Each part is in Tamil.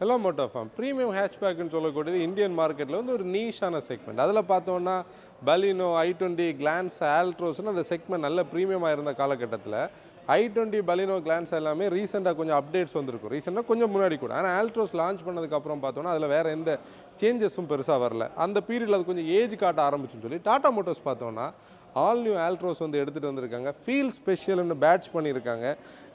ஹலோ மோட்டோஃபார்ம் ப்ரீமியம் ஹேட்ச்பேக்குன்னு சொல்லக்கூடியது இந்தியன் மார்க்கெட்டில் வந்து ஒரு நீஷான செக்மெண்ட். அதில் பார்த்தோன்னா பலினோ, i20, கிளான்ஸ், ஆல்ட்ரோஸ்னு அந்த செக்மெண்ட் நல்ல ப்ரீமியமாக இருந்த காலகட்டத்தில் i20, பலினோ, கிளான்ஸ் எல்லாமே ரீசெண்டாக கொஞ்சம் அப்டேட்ஸ் வந்திருக்கும். ரீசெண்டாக கொஞ்சம் முன்னாடி கூட. ஆனால் ஆல்ட்ரோஸ் லான்ச் பண்ணதுக்கப்புறம் பார்த்தோன்னா அதில் வேறு எந்த சேஞ்சஸும் பெருசாக வரல. அந்த பீரியடில் அது கொஞ்சம் ஏஜ் காட்ட ஆரம்பிச்சுன்னு சொல்லி டாடா மோட்டர்ஸ் பார்த்தோன்னா ஆல் நியூ ஆல்ட்ரோஸ் வந்து எடுத்துகிட்டு வந்திருக்காங்க. ஃபீல் ஸ்பெஷல்னு பேட்ச் பண்ணியிருக்காங்க.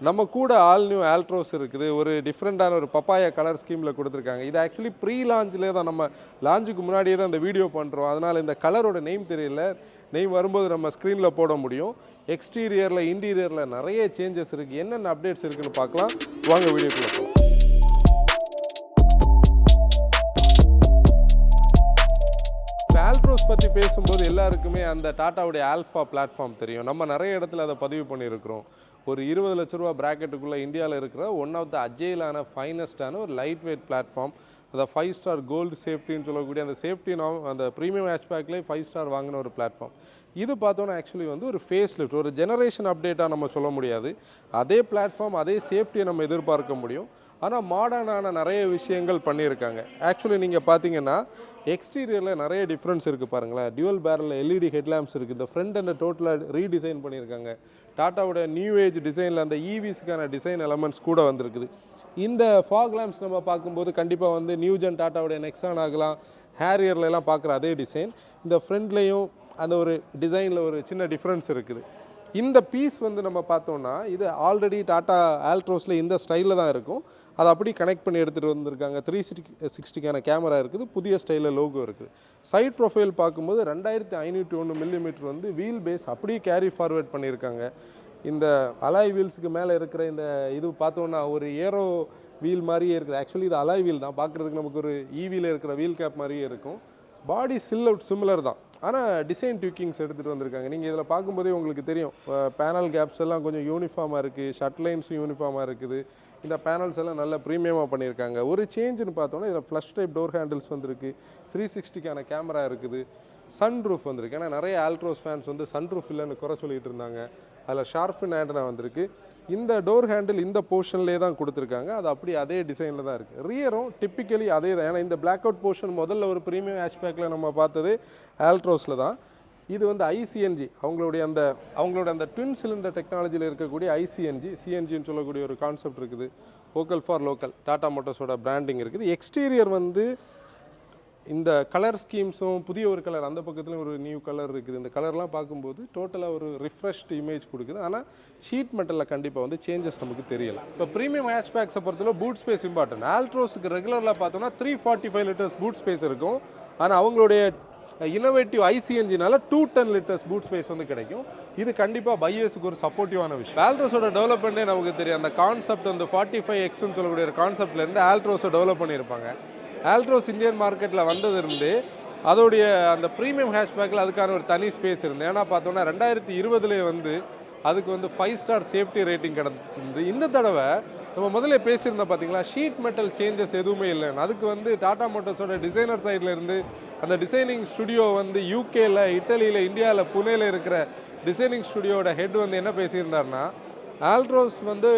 நம்ம கூட ஆல் நியூ ஆல்ட்ரோஸ் இருக்குது. ஒரு டிஃப்ரெண்ட்டான ஒரு பப்பாயா கலர் ஸ்கீமில் கொடுத்துருக்காங்க. இது ஆக்சுவலி ப்ரீ லான்ச்லேயே தான், நம்ம லான்ச்சுக்கு முன்னாடியே தான் இந்த வீடியோ பண்ணுறோம். அதனால் இந்த கலரோட நேம் தெரியல. நேம் வரும்போது நம்ம ஸ்க்ரீனில் போட முடியும். எக்ஸ்டீரியரில், இன்டீரியரில் நிறைய சேஞ்சஸ் இருக்குது. என்னென்ன அப்டேட்ஸ் இருக்குதுன்னு பார்க்கலாம். வாங்க வீடியோக்குள்ளே போகலாம். ஆல்ட்ரோஸ் பற்றி பேசும்போது எல்லாருக்குமே அந்த டாட்டாவுடைய ஆல்ஃபா பிளாட்ஃபார்ம் தெரியும். நம்ம நிறைய இடத்துல அதை பதிவு பண்ணியிருக்கிறோம். ஒரு 20 லட்ச ரூபா ப்ராக்கெட்டுக்குள்ளே இந்தியாவில் இருக்கிற ஒன் ஆஃப் த அஜைலான ஃபைனஸ்டான ஒரு லைட் வெயிட் பிளாட்ஃபார்ம். அதை 5 ஸ்டார் கோல்டு சேஃப்டின்னு சொல்லக்கூடிய அந்த சேஃப்டி அந்த ப்ரீமியம் ஹேட்ச்பேக்லேயே 5 ஸ்டார் வாங்கின ஒரு பிளாட்ஃபார்ம். இது பார்த்தோன்னா ஆக்சுவலி வந்து ஒரு ஃபேஸ் லிஃப்ட், ஒரு ஜெனரேஷன் அப்டேட்டாக நம்ம சொல்ல முடியாது. அதே பிளாட்ஃபார்ம், அதே சேஃப்டியை நம்ம எதிர்பார்க்க முடியும். ஆனால் மாடர்னான நிறைய விஷயங்கள் பண்ணியிருக்காங்க. ஆக்சுவலி நீங்கள் பார்த்தீங்கன்னா எக்ஸ்டீரியரில் நிறைய டிஃப்ரென்ஸ் இருக்குது பாருங்களேன். டியூவல் பேரலில் எல்இடி ஹெட்லாம்ப்ஸ் இருக்குது. இந்த ஃப்ரண்ட் அண்ட் டோட்டலாக ரீடிசைன் பண்ணியிருக்காங்க. டாட்டாவோட நியூ ஏஜ் டிசைனில் அந்த ஈவிஸ்க்கான டிசைன் எலமெண்ட்ஸ் கூட வந்திருக்குது. இந்த ஃபாக் லேம்ப்ஸ் நம்ம பார்க்கும்போது கண்டிப்பாக வந்து நியூ ஜென் டாட்டாவோடைய நெக்ஸான் ஆகலாம், ஹேரியர்லாம் பார்க்குற அதே டிசைன். இந்த ஃப்ரண்ட்லேயும் அந்த ஒரு டிசைனில் ஒரு சின்ன டிஃப்ரென்ஸ் இருக்குது. இந்த பீஸ் வந்து நம்ம பார்த்தோன்னா இது ஆல்ரெடி டாட்டா ஆல்ட்ரோஸில் இந்த ஸ்டைலில் தான் இருக்கும். அதை அப்படி கனெக்ட் பண்ணி எடுத்துகிட்டு வந்திருக்காங்க. 360 கேமரா இருக்குது. புதிய ஸ்டைலில் லோகோ இருக்குது. சைட் ப்ரொஃபைல் பார்க்கும்போது 2501 மில்லிமீட்டர் வந்து வீல் பேஸ் அப்படியே கேரி ஃபார்வேர்ட் பண்ணியிருக்காங்க. இந்த அலாய் வீல்ஸுக்கு மேலே இருக்கிற இந்த இது பார்த்தோன்னா ஒரு ஏரோ வீல் மாதிரியே இருக்குது. ஆக்சுவலி இது அலாய் வீல் தான். பார்க்குறதுக்கு நமக்கு ஒரு ஈவியில் இருக்கிற வீல் கேப் மாதிரியே இருக்கும். பாடி சிமிலர் தான், ஆனால் டிசைன் ட்யூக்கிங்ஸ் எடுத்துகிட்டு வந்திருக்காங்க. நீங்கள் இதில் பார்க்கும்போதே உங்களுக்கு தெரியும், பேனல் கேப்ஸ் எல்லாம் கொஞ்சம் யூனிஃபார்மாக இருக்குது. ஷட் லைன்ஸும் யூனிஃபார்மாக இருக்குது. இந்த பேனல்ஸ் எல்லாம் நல்ல ப்ரீமியமாக பண்ணியிருக்காங்க. ஒரு சேஞ்சுன்னு பார்த்தோன்னா இதில் ஃப்ளஷ் டைப் டோர் ஹேண்டில்ஸ் வந்திருக்கு. 360க்கான கேமரா இருக்குது. சன் ரூஃப் வந்திருக்கு. ஏன்னா நிறைய ஆல்ட்ரோஸ் ஃபேன்ஸ் வந்து சன் ரூஃப் இல்லைன்னு குறை சொல்லிட்டு இருந்தாங்க. அதில் ஷார்பின் ஆண்டனா வந்திருக்கு. இந்த டோர் ஹேண்டில் இந்த போர்ஷன்லேயே தான் கொடுத்துருக்காங்க. அது அப்படி அதே டிசைனில் தான் இருக்குது. ரியரும் டிப்பிக்கலி அதே தான். ஏன்னா இந்த பிளாக் அவுட் போர்ஷன் முதல்ல ஒரு ப்ரீமியம் ஹேட்ச்பேக்கில் நம்ம பார்த்தது ஆல்ட்ரோஸில் தான். இது வந்து ஐசிஎன்ஜி, அவங்களோட அந்த ட்வின் சிலிண்டர் டெக்னாலஜியில் இருக்கக்கூடிய சிஎன்ஜின்னு சொல்லக்கூடிய ஒரு கான்செப்ட் இருக்குது. வோக்கல் ஃபார் லோக்கல் டாடா மோட்டர்ஸோட பிராண்டிங் இருக்குது. எக்ஸ்டீரியர் வந்து இந்த கலர் ஸ்கீம்ஸும் புதிய ஒரு கலர், அந்த பக்கத்தில் ஒரு நியூ கலர் இருக்குது. இந்த கலர்லாம் பார்க்கும்போது டோட்டலாக ஒரு ரிஃப்ரெஷ்டு இமேஜ் கொடுக்குது. ஆனால் ஷீட் மெட்டலில் கண்டிப்பாக வந்து சேஞ்சஸ் நமக்கு தெரியலை. இப்போ ப்ரீமியம் ஹேட்ச்பேக்ஸை பொறுத்தவரை பூட் ஸ்பேஸ் இம்பார்ட்டன்ட். ஆல்ட்ரோஸுக்கு ரெகுலரில் பார்த்தோன்னா 345 லிட்டர்ஸ் பூட் ஸ்பேஸ் இருக்கும். ஆனால் அவங்களுடைய இன்னோவேட்டிவ் ஐசிஎன்ஜினால 210 லிட்டர்ஸ் பூட் ஸ்பேஸ் வந்து கிடைக்கும். இது கண்டிப்பாக பையர்ஸுக்கு ஒரு சப்போர்ட்டிவான விஷயம். ஆல்ட்ரோஸோட டெவலப்மெண்ட்டே நமக்கு தெரியும். அந்த கான்செப்ட் வந்து 45Xன்னு சொல்லக்கூடிய ஒரு கான்செப்ட்லேருந்து ஆல்ட்ரோஸை டெவலப் பண்ணியிருப்பாங்க. ஆல்ட்ரோஸ் இந்தியன் மார்க்கெட்டில் வந்ததுலேருந்து அதோடைய அந்த ப்ரீமியம் ஹேட்ச்பேக்கில் அதுக்கான ஒரு தனி ஸ்பேஸ் இருந்தது. ஏன்னா பார்த்தோன்னா 2020 வந்து அதுக்கு வந்து 5 ஸ்டார் சேஃப்டி ரேட்டிங் கிடச்சிருந்து. இந்த தடவை நம்ம முதல்ல பேசியிருந்தோம் பார்த்தீங்களா, ஷீட் மெட்டல் சேஞ்சஸ் எதுவுமே இல்லைன்னு. அதுக்கு வந்து டாடா மோட்டர்ஸோட டிசைனர் சைட்லேருந்து அந்த டிசைனிங் ஸ்டுடியோ வந்து யூகேயில், இட்டலியில், இந்தியாவில், புனேல இருக்கிற டிசைனிங் ஸ்டுடியோட ஹெட் வந்து என்ன பேசியிருந்தாருன்னா, ஆல்ட்ரோஸ் வந்து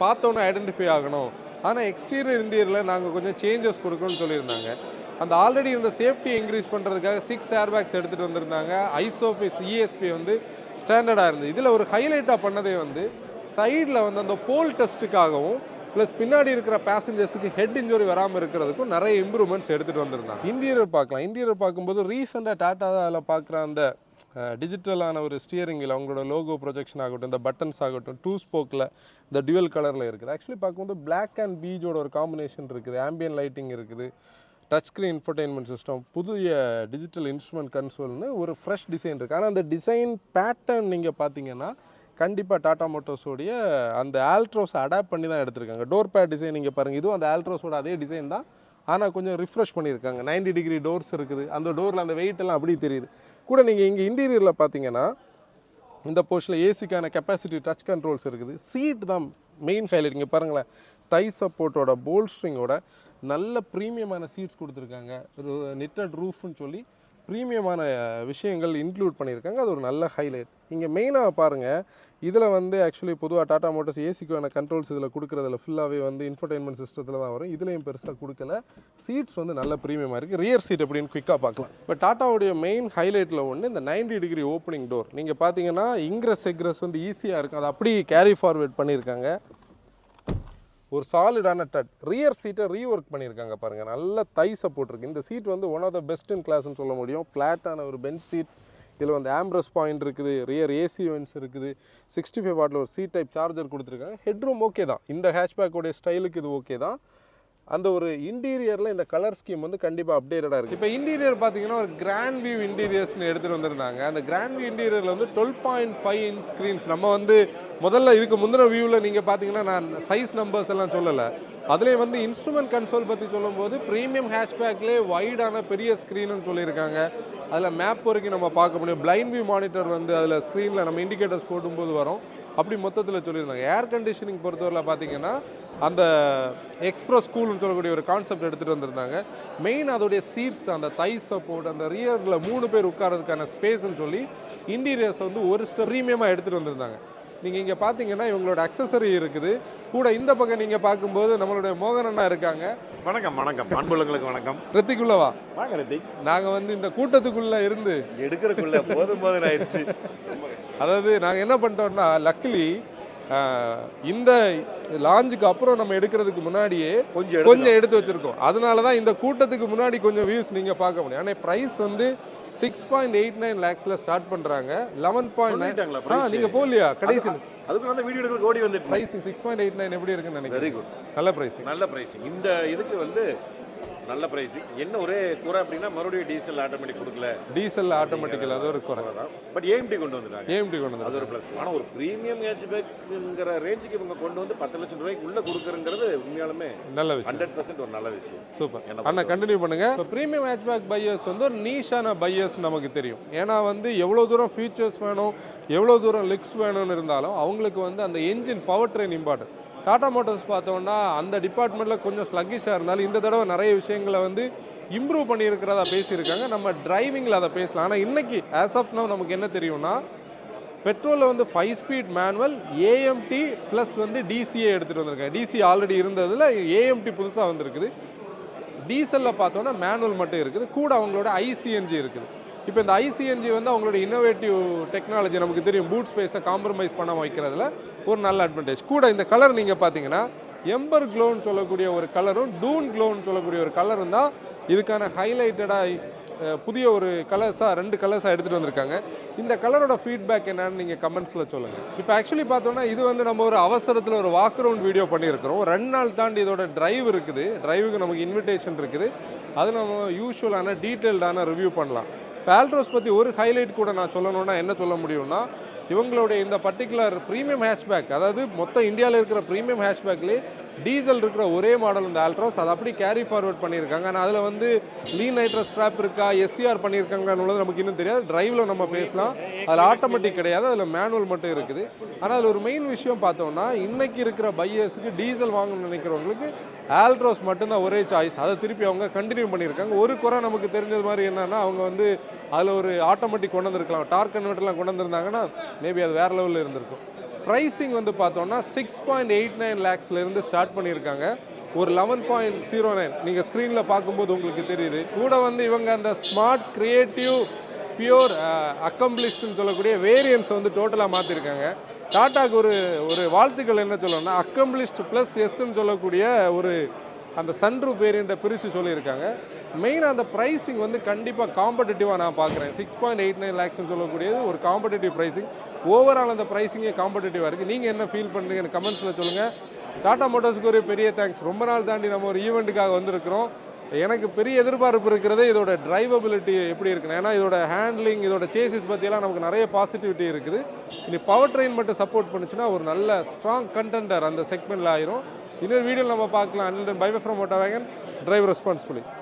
பார்த்தோன்னே ஐடென்டிஃபை ஆகணும், ஆனால் எக்ஸ்டீரியர் இன்டீரியரில் நாங்கள் கொஞ்சம் சேஞ்சஸ் கொடுக்கணும்னு சொல்லியிருந்தாங்க. அந்த ஆல்ரெடி இந்த சேஃப்டியை இன்க்ரீஸ் பண்ணுறதுக்காக 6 ஏர்பேக்ஸ் எடுத்துகிட்டு வந்திருந்தாங்க. ஐசோபிஸ் இஎஸ்பி வந்து ஸ்டாண்டர்டாக இருந்தது. இதில் ஒரு ஹைலைட்டாக பண்ணதே வந்து சைடில் வந்து அந்த போல் டெஸ்ட்டுக்காகவும் ப்ளஸ் பின்னாடி இருக்கிற பேசஞ்சர்ஸுக்கு ஹெட் இன்ஜுரி வராமல் இருக்கிறதுக்கும் நிறைய இம்ப்ரூவ்மெண்ட்ஸ் எடுத்துகிட்டு வந்திருந்தாங்க. இன்டீரியர் பார்க்கலாம். இன்டீரியர் பார்க்கும்போது ரீசெண்டாக டாட்டாவில் பார்க்குற அந்த டிஜிட்டலான ஒரு ஸ்டியரிங் வீல், அவங்களோட லோகோ ப்ரொஜெக்ஷன் ஆகட்டும், இந்த பட்டன்ஸ் ஆகட்டும், 2 ஸ்போக்கில் இந்த டியூவல் கலரில் இருக்குது. ஆக்சுவலி பார்க்கும்போது பிளாக் அண்ட் பீஜோட ஒரு காம்பினேஷன் இருக்குது. ஆம்பியன் லைட்டிங் இருக்குது. டச் ஸ்க்ரீன் இன்ஃபர்டெயின்மெண்ட் சிஸ்டம், புதிய டிஜிட்டல் இன்ஸ்ட்ருமெண்ட் கன்சோல்னு ஒரு ஃப்ரெஷ் டிசைன் இருக்குது. ஆனால் அந்த டிசைன் பேட்டர்ன் நீங்கள் பார்த்தீங்கன்னா கண்டிப்பாக டாடா மோட்டர்ஸோடைய அந்த ஆல்ட்ரோஸை அடாப்ட் பண்ணி தான் எடுத்திருக்காங்க. டோர் பேட் டிசைன் நீங்கள் பாருங்கள், இதுவும் அந்த ஆல்ட்ரோஸோட அதே டிசைன் தான். ஆனால் கொஞ்சம் ரிஃப்ரெஷ் பண்ணியிருக்காங்க. 90 டிகிரி டோர்ஸ் இருக்குது. அந்த டோரில் அந்த வெயிட் எல்லாம் அப்படி தெரியுது. கூட நீங்கள் இங்கே இன்டீரியரில் பார்த்தீங்கன்னா இந்த போர்ஷனில் ஏசிக்கான கெப்பாசிட்டி டச் கண்ட்ரோல்ஸ் இருக்குது. சீட் தான் மெயின் ஹைலைட். இங்கே பாருங்களேன், தை சப்போர்ட்டோட போல்ஸ்ட்ரிங்கோட நல்ல ப்ரீமியமான சீட்ஸ் கொடுத்துருக்காங்க. நிட்டட் ரூஃப்னு சொல்லி ப்ரீமியமான விஷயங்கள் இன்க்ளூட் பண்ணியிருக்காங்க. அது ஒரு நல்ல ஹைலைட். இங்கே மெயினாக பாருங்கள், இதில் வந்து ஆக்சுவலி பொதுவாக டாடா மோட்டர்ஸ் ஏசிக்கான கண்ட்ரோல்ஸ் இதில் கொடுக்குறதுல ஃபுல்லாகவே வந்து இன்ஃபர்டைன்மெண்ட் சிஸ்டத்தில் தான் வரும். இதுலேயும் பெருசாக கொடுக்கல. சீட்ஸ் வந்து நல்ல ப்ரீமியமாக இருக்குது. ரியர் சீட் அப்படின்னு குயிக்காக பார்க்கலாம். இப்போ டாட்டாவுடைய மெயின் ஹைலைட்டில் ஒன்று இந்த 90 டிகிரி ஓப்பனிங் டோர். நீங்கள் பார்த்தீங்கன்னா இங்கிரஸ் எக்ரஸ் வந்து ஈஸியாக இருக்கும். அதை அப்படி கேரி ஃபார்வேர்ட் பண்ணியிருக்காங்க. ஒரு சாலிடான டட். ரியர் சீட்டை ரீஒர்க் பண்ணியிருக்காங்க பாருங்கள். நல்ல தை சப்போர்ட் இருக்குது. இந்த சீட் வந்து one of the best in கிளாஸ்னு சொல்ல முடியும். ஃப்ளாட்டான ஒரு பெஞ்ச் சீட். இதில் வந்து ஆம்ப்ரஸ் பாயிண்ட் இருக்குது, ரியர் ஏசி வென்ட்ஸ் இருக்குது, 65 வாட்டில் ஒரு சி டைப் சார்ஜர் கொடுத்துருக்காங்க. ஹெட்ரூம் ஓகே தான். இந்த ஹேஷ்பேக்கோடைய ஸ்டைலுக்கு இது ஓகே தான். அந்த ஒரு இன்டீரியரில் இந்த கலர் ஸ்கீம் வந்து கண்டிப்பாக அப்டேட்டடாக இருக்குது. இப்போ இன்டீரியர் பார்த்தீங்கன்னா ஒரு கிராண்ட் வியூ இன்டீரியர்ஸ்னு எடுத்துகிட்டு வந்திருந்தாங்க. அந்த கிராண்ட் வியூ இன்டீரியரில் வந்து 12.5 இன்ச் ஸ்க்ரீன்ஸ். நம்ம வந்து முதல்ல இதுக்கு முந்தின வியூவில் நீங்கள் பார்த்தீங்கன்னா நான் சைஸ் நம்பர்ஸ் எல்லாம் சொல்லலை. அதுலேயே வந்து இன்ஸ்ட்ருமெண்ட் கன்சோல் பற்றி சொல்லும்போது ப்ரீமியம் ஹேஷ்பேக்லேயே வைடான பெரிய ஸ்க்ரீனுன்னு சொல்லியிருக்காங்க. அதில் மேப் வரைக்கும் நம்ம பார்க்க முடியும். பிளைண்ட் வியூ மானிட்டர் வந்து அதில் ஸ்க்ரீனில் நம்ம இண்டிகேட்டர்ஸ் போடும்போது வரும். அப்படி மொத்தத்தில் சொல்லியிருந்தாங்க. ஏர் கண்டிஷனிங் பொறுத்தவரையில் பார்த்தீங்கன்னா அந்த எக்ஸ்ப்ரெஸ் கூல்னு சொல்லக்கூடிய ஒரு கான்செப்ட் எடுத்துகிட்டு வந்திருந்தாங்க. மெயின் அதோடைய சீட்ஸ், அந்த தை சப்போர்ட், அந்த ரியரில் 3 பேர் உட்காரதுக்கான ஸ்பேஸ்ன்னு சொல்லி இன்டீரியர்ஸ் வந்து ஒரு ஸ்டெப் ப்ரீமியமாக எடுத்துகிட்டு வந்திருந்தாங்க. நீங்கள் இங்கே பார்த்தீங்கன்னா இவங்களோட அக்சசரி இருக்குது. கூட இந்த பக்கம் நீங்கள் பார்க்கும்போது நம்மளுடைய மோகன் அண்ணா இருக்காங்க. வணக்கம் வணக்கம் அன்புள்ளங்களுக்கு வணக்கம். ரித்திக்குள்ளவா வாங்க ரித்திக். நாங்கள் வந்து இந்த கூட்டத்துக்குள்ளே இருந்து எடுக்கிறதுக்குள்ள போதும் ஆயிடுச்சு. அதாவது நாங்கள் என்ன பண்ணிட்டோம்னா, லக்கிலி இந்த லாஞ்சுக்கு அப்புறம் நம்ம எடுக்கிறதுக்கு முன்னாடியே கொஞ்சம் எடுத்து வச்சிருக்கோம். அதனால தான் இந்த கூட்டத்துக்கு முன்னாடி கொஞ்சம் வியூஸ் நீங்கள் பார்க்க முடியும். ஆனால் ப்ரைஸ் வந்து 6.89 lakhsல ஸ்டார்ட் பண்ணுறாங்க. 11.9 நீங்கள் போகலையா கடைசியில்? அதுக்கு அந்த வீடியோ எடுக்க ஓடி வந்து ப்ரைஸிங் 6.89 எப்படி இருக்குன்னு நினைக்கிறேன். Very good. நல்ல ப்ரைஸிங். நல்ல ப்ரைஸிங். இந்த இதுக்கு வந்து நல்ல ப்ரைஸிங். என்ன ஒரே குறை அப்படின்னா மறுபடியும் டீசல் ஆட்டோமேட்டிக் கொடுக்கல. டீசல் ஆட்டோமேட்டிக்கல் அது ஒரு குறை தான். பட் ஏஎம்டி கொண்டு வந்துட்டாங்க. ஏஎம்டி கொண்டு வந்து அது ஒரு ப்ளஸ். ஆனால் ஒரு ப்ரீமியம் ஹேட்ச்பேக்குங்கிற ரேஞ்சுக்கு இவங்க கொண்டு வந்து 10 லட்சம் ரூபாய்க்கு உள்ள கொடுக்குறங்கிறது உண்மையாலுமே நல்ல விஷயம். 100% ஒரு நல்ல விஷயம். சூப்பர். அண்ணா கண்டினியூ பண்ணுங்க. இப்போ ப்ரீமியம் ஹேட்ச்பேக் பையர்ஸ் வந்து ஒரு நீஷான பையர்ஸ் நமக்கு தெரியும். ஏன்னா வந்து எவ்வளோ தூரம் ஃபீச்சர்ஸ் வேணும், எவ்வளோ தூரம் லுக்ஸ் வேணும்னு இருந்தாலும் அவங்களுக்கு வந்து அந்த engine power train important. Tata Motors பார்த்தோன்னா அந்த டிபார்ட்மெண்ட்டில் கொஞ்சம் ஸ்லக்கிஷாக இருந்தாலும் இந்த தடவை நிறைய விஷயங்களை வந்து இம்ப்ரூவ் பண்ணியிருக்கிறதா பேசியிருக்காங்க. நம்ம டிரைவிங்கில் அதை பேசலாம். ஆனால் இன்றைக்கி ஆஸ் ஆஃப் நவ் நமக்கு என்ன தெரியும்னா, பெட்ரோலில் வந்து 5 ஸ்பீட் மேனுவல், ஏஎம்டி ப்ளஸ் வந்து டிசிஏ எடுத்துகிட்டு வந்திருக்காங்க. டிசி ஆல்ரெடி இருந்ததில் ஏஎம்டி புதுசாக வந்திருக்குது. டீசலில் பார்த்தோன்னா மேனுவல் மட்டும் இருக்குது. கூட அவங்களோட ஐசிஎன்ஜி இருக்குது. இப்போ இந்த ஐசிஎன்ஜி வந்து அவங்களோட இன்னோவேட்டிவ் டெக்னாலஜி நமக்கு தெரியும். பூட் ஸ்பேஸை காம்ப்ரமைஸ் பண்ண வைக்கிறதுல ஒரு நல்ல அட்வான்டேஜ். கூட இந்த கலர் நீங்கள் பார்த்தீங்கன்னா எம்பர் க்ளோன்னு சொல்லக்கூடிய ஒரு கலரும் டூன் க்ளோன்னு சொல்லக்கூடிய ஒரு கலரும் தான் இதுக்கான ஹைலைட்டடாக புதிய ஒரு கலர்ஸாக 2 கலர்ஸாக எடுத்துகிட்டு வந்திருக்காங்க. இந்த கலரோட ஃபீட்பேக் என்னன்னு நீங்கள் கமெண்ட்ஸில் சொல்லுங்கள். இப்போ ஆக்சுவலி பார்த்தோன்னா இது வந்து நம்ம ஒரு அவசரத்தில் ஒரு வாக் அரவுண்ட் வீடியோ பண்ணியிருக்கிறோம். 2 நாள் தாண்டி இதோட டிரைவ் இருக்குது. டிரைவுக்கு நமக்கு இன்விடேஷன் இருக்குது. அது நம்ம யூஸ்வலான டீட்டெயில்டான ரிவ்யூ பண்ணலாம். இப்போ ஆல்ட்ரோஸ் பற்றி ஒரு ஹைலைட் கூட நான் சொல்லணும்னா என்ன சொல்ல முடியும்னா, இவங்களுடைய இந்த பர்டிகுலர் ப்ரீமியம் ஹேஷ்பேக், அதாவது மொத்தம் இந்தியாவில் இருக்கிற ப்ரீமியம் ஹேஷ்பேக்லேயே டீசல் இருக்கிற ஒரே மாடல் இந்த ஆல்ட்ரோஸ். அதை அப்படி கேரி ஃபார்வர்ட் பண்ணியிருக்காங்க. ஆனால் அதில் வந்து லீன் நைட்ரஸ் ஸ்ட்ராப் இருக்கா, எஸ்சிஆர் பண்ணியிருக்காங்கன்னு நமக்கு இன்னும் தெரியாது. டிரைவில் நம்ம பேசலாம். அதில் ஆட்டோமேட்டிக் கிடையாது, அதில் மேனுவல் மட்டும் இருக்குது. ஆனால் அதில் ஒரு மெயின் விஷயம் பார்த்தோம்னா, இன்றைக்கி இருக்கிற பையர்ஸுக்கு டீசல் வாங்கணும்னு நினைக்கிறவங்களுக்கு ஆல்ட்ரோஸ் மட்டும்தான் ஒரே சாய்ஸ். அதை திருப்பி அவங்க கண்டினியூ பண்ணியிருக்காங்க. ஒரு குறை நமக்கு தெரிஞ்சது மாதிரி என்னன்னா, அவங்க வந்து அதில் ஒரு ஆட்டோமேட்டிக் கொண்டு வந்திருக்கலாம். டார்க் கன்வெர்ட்டர்லாம் கொண்டு வந்திருந்தாங்கன்னா மேபி அது வேறு லெவலில் இருந்திருக்கும். ப்ரைஸிங் வந்து பார்த்தோன்னா 6.89 lakhsலேருந்து ஸ்டார்ட் பண்ணியிருக்காங்க. ஒரு 11.09 நீங்கள் ஸ்க்ரீனில் பார்க்கும்போது உங்களுக்கு தெரியுது. கூட வந்து இவங்க அந்த ஸ்மார்ட் கிரியேட்டிவ் பியூர் அக்கம்ப்ளிஷ்டுன்னு சொல்லக்கூடிய வேரியன்ஸ் வந்து டோட்டலாக மாற்றிருக்காங்க. டாட்டாக்கு ஒரு வாழ்த்துக்கள் என்ன சொல்லணும்னா, அக்கம்ப்ளிஷ்டு ப்ளஸ் எஸ்ன்னு சொல்லக்கூடிய ஒரு அந்த சன்ரூஃப் வேரியண்ட்டை பிரித்து சொல்லியிருக்காங்க. மெயினாக அந்த ப்ரைஸிங் வந்து கண்டிப்பாக காம்படிட்டிவாக நான் பார்க்குறேன். 6.89 lakhsன்னு சொல்லக்கூடியது ஒரு காம்படிட்டிவ் ப்ரைஸிங். ஓவரால் அந்த ப்ரைஸிங்கே காம்படிட்டிவாக இருக்குது. நீங்கள் என்ன ஃபீல் பண்ணுறீங்க கமெண்ட்ஸில் சொல்லுங்கள். டாடா மோட்டார்ஸ்க்கு ஒரு பெரிய தேங்க்ஸ். ரொம்ப நாள் தாண்டி நம்ம ஒரு ஈவெண்ட்டுக்காக வந்திருக்கிறோம். எனக்கு பெரிய எதிர்பார்ப்பு இருக்கிறதே இதோட டிரைவபிலிட்டி எப்படி இருக்குன்னு. ஏன்னா இதோட ஹேண்ட்லிங், இதோட சேசிஸ் பற்றியெல்லாம் நமக்கு நிறைய பாசிட்டிவிட்டி இருக்குது. இனி பவர் ட்ரெயின் மட்டும் சப்போர்ட் பண்ணிச்சுன்னா ஒரு நல்ல ஸ்ட்ராங் கண்டெண்டர் அந்த செக்மெண்ட்டில் ஆயிரும். இன்னொரு வீடியோவில் நம்ம பார்க்கலாம். And bye from Motor Wagon, drive responsibility.